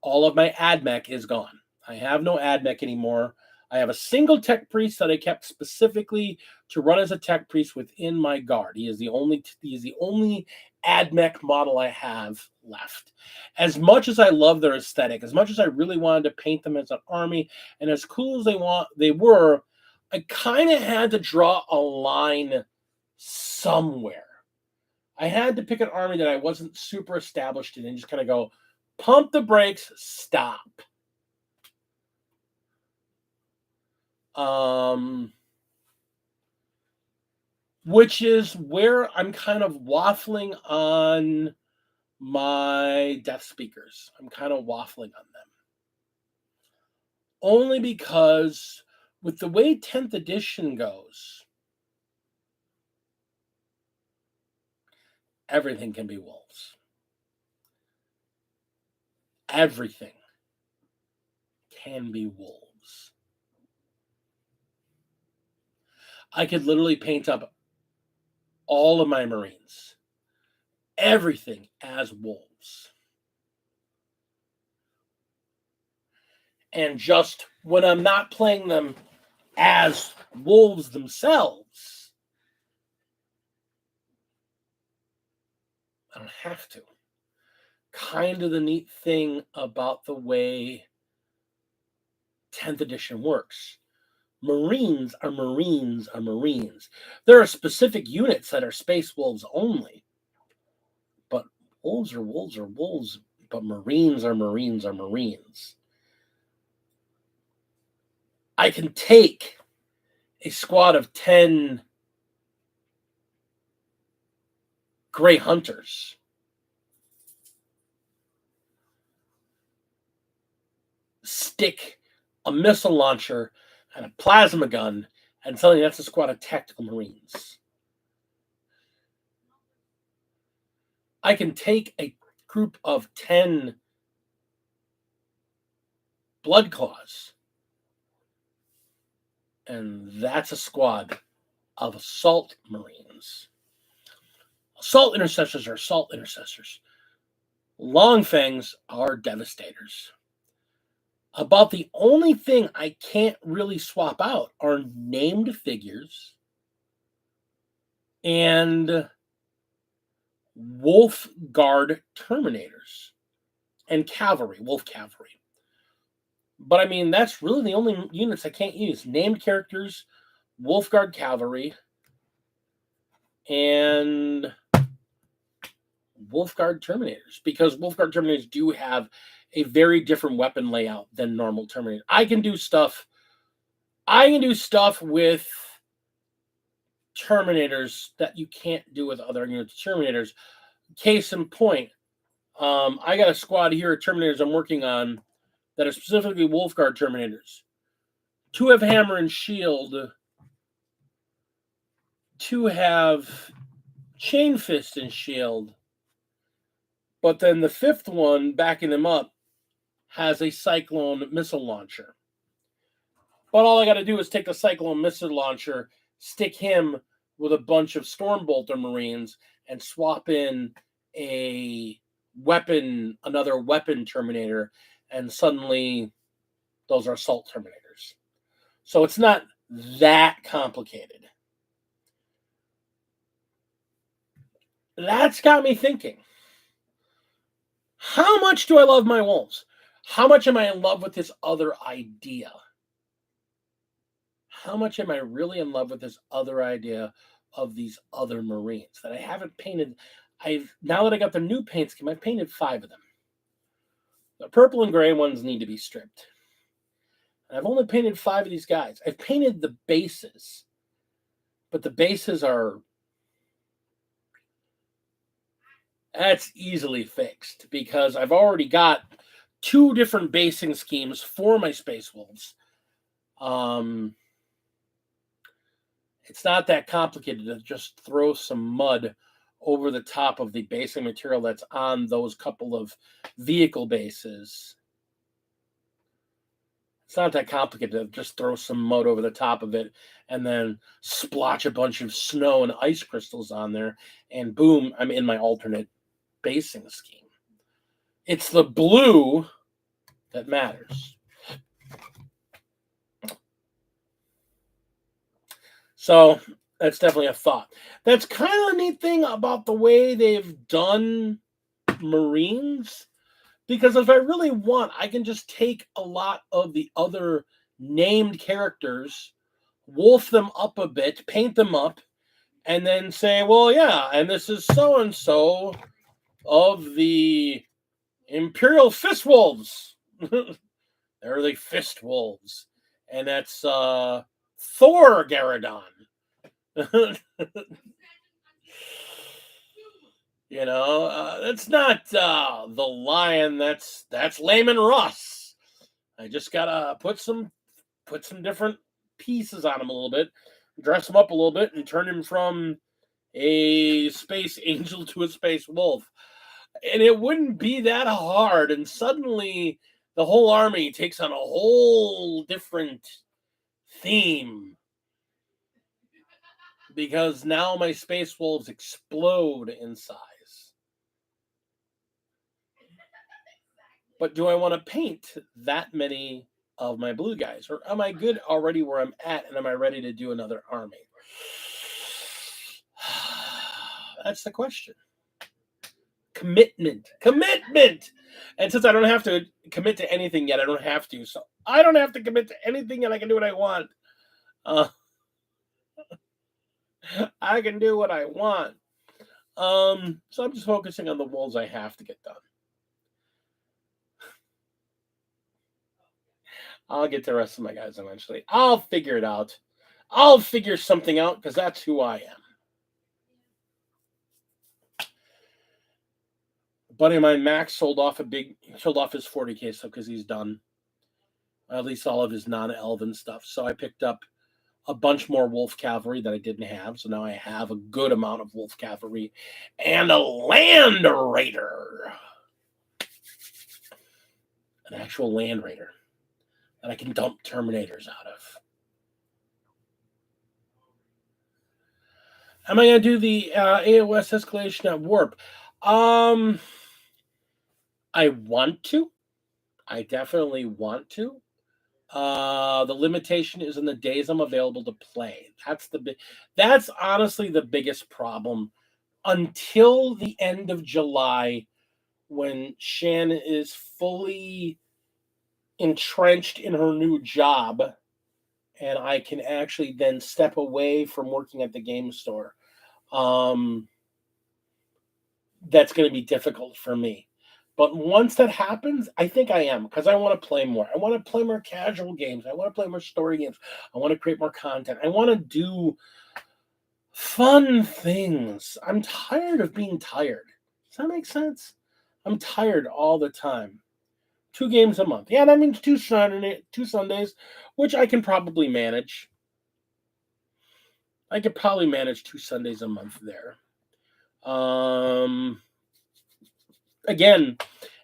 all of my AdMech is gone. I have no AdMech anymore. I have a single tech priest that I kept specifically to run as a tech priest within my guard. He is the only AdMech model I have left. As much as I love their aesthetic, as much as I really wanted to paint them as an army, and as cool as they were, I kind of had to draw a line somewhere. I had to pick an army that I wasn't super established in and just kind of go, pump the brakes, stop. Which is where I'm kind of waffling on my Death Speakers. I'm kind of waffling on them. Only because with the way 10th edition goes, everything can be wolves. Everything can be wolves. I could literally paint up all of my Marines, everything as wolves. And just when I'm not playing them as wolves themselves, I don't have to. Kind of the neat thing about the way 10th edition works. Marines are Marines are Marines. There are specific units that are Space Wolves only. But wolves are wolves are wolves. But Marines are Marines are Marines. I can take a squad of 10 Grey Hunters, stick a missile launcher and a plasma gun, and suddenly that's a squad of tactical Marines. I can take a group of 10 Blood Claws, and that's a squad of assault Marines. Assault intercessors are assault intercessors. Long fangs are devastators. About the only thing I can't really swap out are named figures and wolf guard terminators and cavalry, wolf cavalry. But I mean, that's really the only units I can't use. Named characters, wolf guard cavalry, and wolf guard terminators, because wolf guard terminators do have a very different weapon layout than normal terminators. I can do stuff with terminators that you can't do with other units. Terminators. Case in point, I got a squad here of terminators I'm working on that are specifically wolf guard terminators. 2 have hammer and shield. 2 have chain fist and shield. But then the 5th one, backing them up, has a cyclone missile launcher. But all I got to do is take the cyclone missile launcher, stick him with a bunch of Stormbolter Marines, and swap in another weapon Terminator, and suddenly those are assault Terminators. So it's not that complicated. That's got me thinking. How much do I love my wolves? How much am I in love with this other idea? How much am I really in love with this other idea of these other Marines that I haven't painted? Now that I got the new paint scheme, I've painted 5 of them. The purple and gray ones need to be stripped. And I've only painted 5 of these guys. I've painted the bases, but the bases that's easily fixed because I've already got 2 different basing schemes for my Space Wolves. It's not that complicated to just throw some mud over the top of the basing material that's on those couple of vehicle bases. It's not that complicated to just throw some mud over the top of it and then splotch a bunch of snow and ice crystals on there, and boom, I'm in my alternate basing scheme. It's the blue that matters. So that's definitely a thought. That's kind of a neat thing about the way they've done Marines, because if I really want, I can just take a lot of the other named characters, wolf them up a bit, paint them up, and then say, well, yeah, and this is so-and-so of the Imperial Fist Wolves. They're the Fist Wolves. And that's Thor Garadon. You know, that's not the lion. That's Layman Ross. I just gotta put some different pieces on him a little bit, dress him up a little bit, and turn him from a space angel to a space wolf. And it wouldn't be that hard. And suddenly the whole army takes on a whole different theme, because now my space wolves explode in size. But do I want to paint that many of my blue guys? Or am I good already where I'm at, and am I ready to do another army? That's the question. Commitment. And since I don't have to commit to anything yet, I don't have to. So I don't have to commit to anything, and I can do what I want. I can do what I want. So I'm just focusing on the wolves I have to get done. I'll get the rest of my guys eventually. I'll figure it out. I'll figure something out, because that's who I am. A buddy of mine, Max, sold off his 40K stuff because he's done at least all of his non-elven stuff. So I picked up a bunch more wolf cavalry that I didn't have. So now I have a good amount of wolf cavalry and a land raider. An actual land raider that I can dump Terminators out of. Am I gonna do the AOS escalation at Warp? Um, I want to. I definitely want to. The limitation is in the days I'm available to play. That's honestly the biggest problem until the end of July when Shan is fully entrenched in her new job and I can actually then step away from working at the game store. Um, that's going to be difficult for me. But once that happens, I think I am because I want to play more. I want to play more casual games. I want to play more story games. I want to create more content. I want to do fun things. I'm tired of being tired. Does that make sense? I'm tired all the time. 2 games a month. Yeah, that means two Sundays, which I can probably manage. I could probably manage 2 Sundays a month there. Again,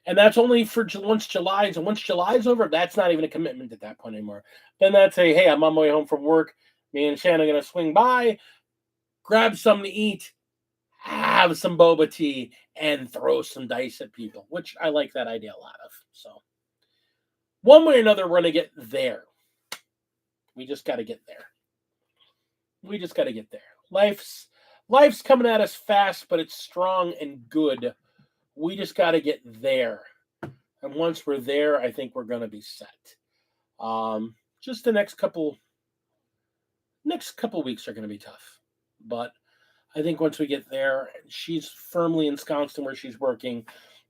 and that's only for once July's. And once July's over, that's not even a commitment at that point anymore. Then that's a hey, I'm on my way home from work. Me and Shannon are gonna swing by, grab something to eat, have some boba tea, and throw some dice at people, which I like that idea a lot of. So one way or another, we're gonna get there. We just got to get there. We just got to get there. Life's coming at us fast, but it's strong and good. We just got to get there. And once we're there, I think we're going to be set. Just the next couple weeks are going to be tough. But I think once we get there, she's firmly ensconced in where she's working.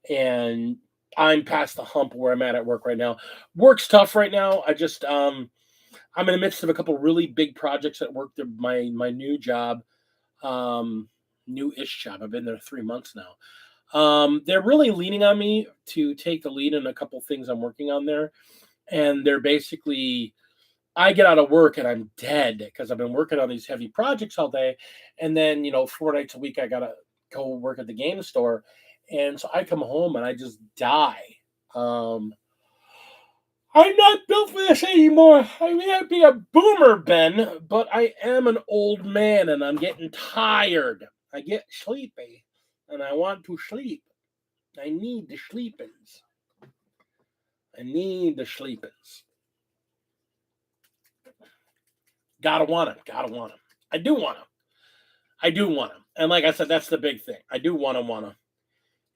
And I'm past the hump where I'm at work right now. Work's tough right now. I'm in the midst of a couple really big projects at work. My new job, new-ish job. I've been there 3 months now. They're really leaning on me to take the lead in a couple things I'm working on there. And they're basically, I get out of work and I'm dead because I've been working on these heavy projects all day. And then, 4 nights a week, I got to go work at the game store. And so I come home and I just die. I'm not built for this anymore. I may not be a boomer, Ben, but I am an old man and I'm getting tired. I get sleepy and I want to sleep. I need the sleepins. Gotta want them. I do want them. And like I said, that's the big thing. I do want them.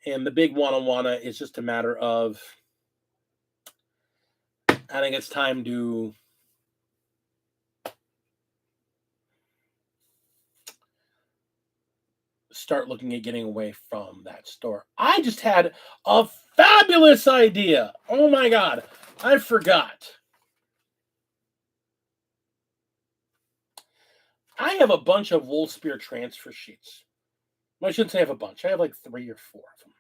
And the big wanna is just a matter of, I think it's time to start looking at getting away from that store. I just had a fabulous idea. Oh my God, I forgot. I have a bunch of Wool Spear transfer sheets. I shouldn't say I have a bunch. I have like 3 or 4 of them.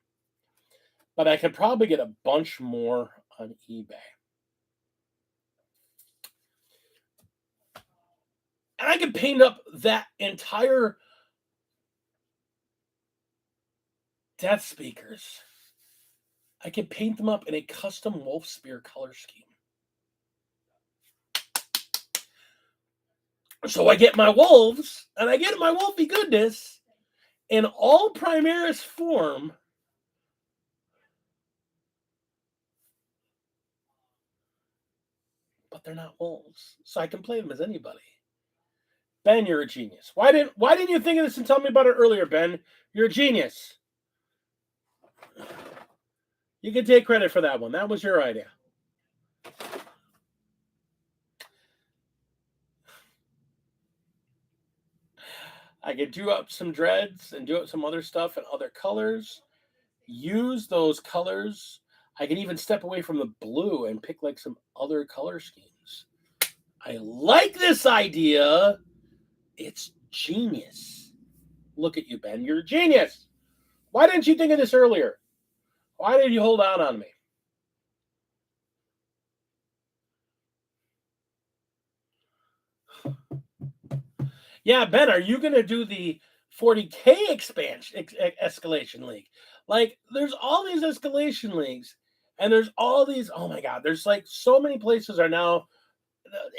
But I could probably get a bunch more on eBay. And I could paint up that entire Death Speakers. I could paint them up in a custom Wolf Spear color scheme. So I get my wolves, and I get my wolfy goodness in all Primaris form. But they're not wolves, so I can play them as anybody. Ben, you're a genius. Why didn't you think of this and tell me about it earlier, Ben? You're a genius. You can take credit for that one. That was your idea. I could do up some dreads and do up some other stuff in other colors. Use those colors. I can even step away from the blue and pick like some other color schemes. I like this idea. It's genius. Look at you, Ben. You're a genius. Why didn't you think of this earlier? Why did you hold out on me? Yeah, Ben, are you going to do the 40K expansion escalation league? Like, there's all these escalation leagues, and there's all these. Oh my God, there's like so many places are now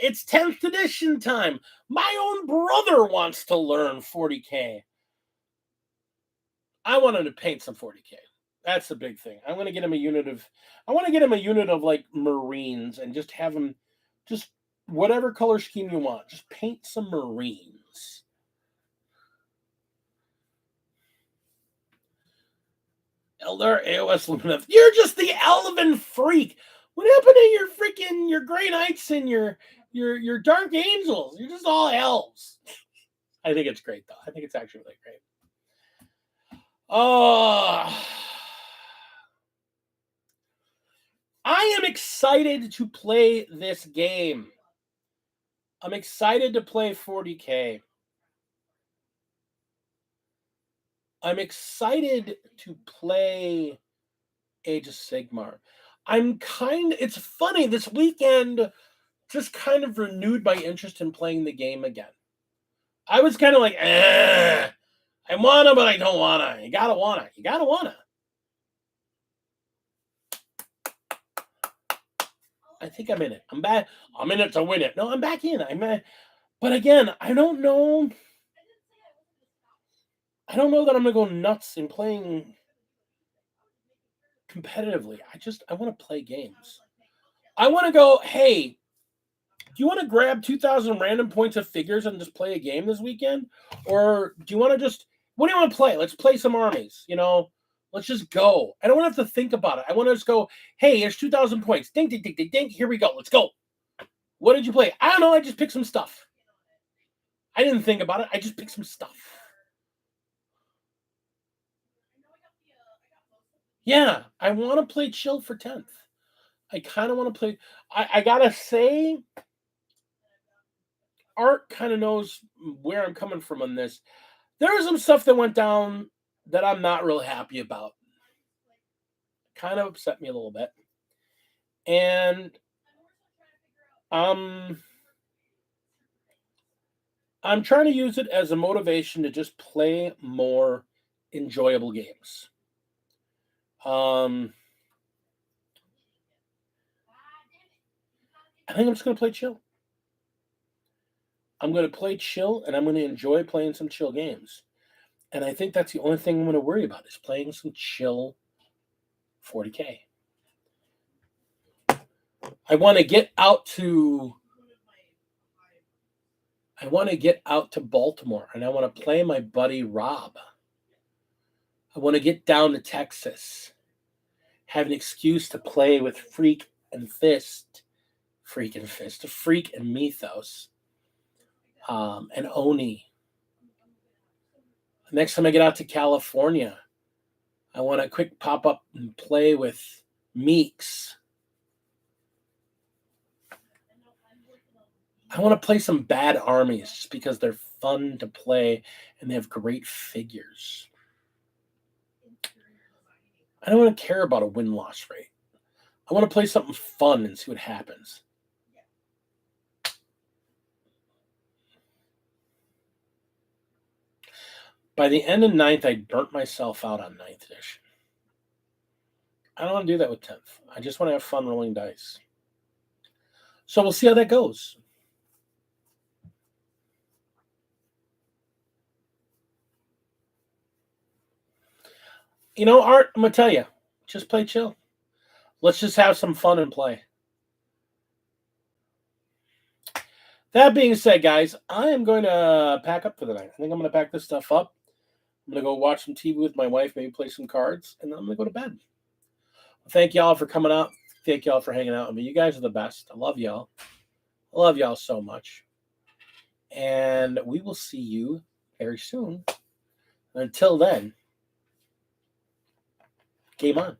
It's 10th edition time. My own brother wants to learn 40K. I want him to paint some 40K. That's the big thing. I want to get him a unit of like Marines and just have him just whatever color scheme you want. Just paint some Marines. Eldar AOS Lumineth. You're just the elven freak. What happened to your Grey Knights and your Dark Angels? You're just all elves. I think it's great though. I think it's actually really great. Oh, I am excited to play this game. I'm excited to play 40K. I'm excited to play Age of Sigmar. It's funny, this weekend just kind of renewed my interest in playing the game again. I was kind of like, I wanna, but I don't wanna. You gotta wanna. I think I'm in it. I'm back. I'm in it to win it. No, I'm back in. But again, I don't know. I don't know that I'm gonna go nuts in playing competitively. I want to play games. I want to go, hey, do you want to grab 2,000 random points of figures and just play a game this weekend? Or do you want to what do you want to play? Let's play some armies, Let's just go. I don't have to think about it. I want to just go, hey, there's 2,000 points. Ding, ding, ding, ding, ding. Here we go. Let's go. What did you play? I don't know. I just picked some stuff. I didn't think about it. I just picked some stuff. Yeah, I want to play chill for 10th. I kind of want to play. I got to say, Art kind of knows where I'm coming from on this. There was some stuff that went down that I'm not real happy about. Kind of upset me a little bit. And I'm trying to use it as a motivation to just play more enjoyable games. I think I'm just going to play chill. I'm going to play chill, and I'm going to enjoy playing some chill games. And I think that's the only thing I'm going to worry about is playing some chill 40K. I want to get out to Baltimore, and I want to play my buddy Rob. I want to get down to Texas, have an excuse to play with Freak and Mythos, and Oni. Next time I get out to California, I want to quick pop up and play with Meeks. I want to play some bad armies just because they're fun to play and they have great figures. I don't want to care about a win-loss rate. I want to play something fun and see what happens. By the end of 9th, I burnt myself out on 9th edition. I don't want to do that with 10th. I just want to have fun rolling dice. So we'll see how that goes. Art, I'm going to tell you, just play chill. Let's just have some fun and play. That being said, guys, I am going to pack up for the night. I think I'm going to pack this stuff up. I'm going to go watch some TV with my wife, maybe play some cards, and then I'm going to go to bed. Well, thank y'all for coming out. Thank y'all for hanging out with me. You guys are the best. I love y'all. I love y'all so much. And we will see you very soon. Until then, game on.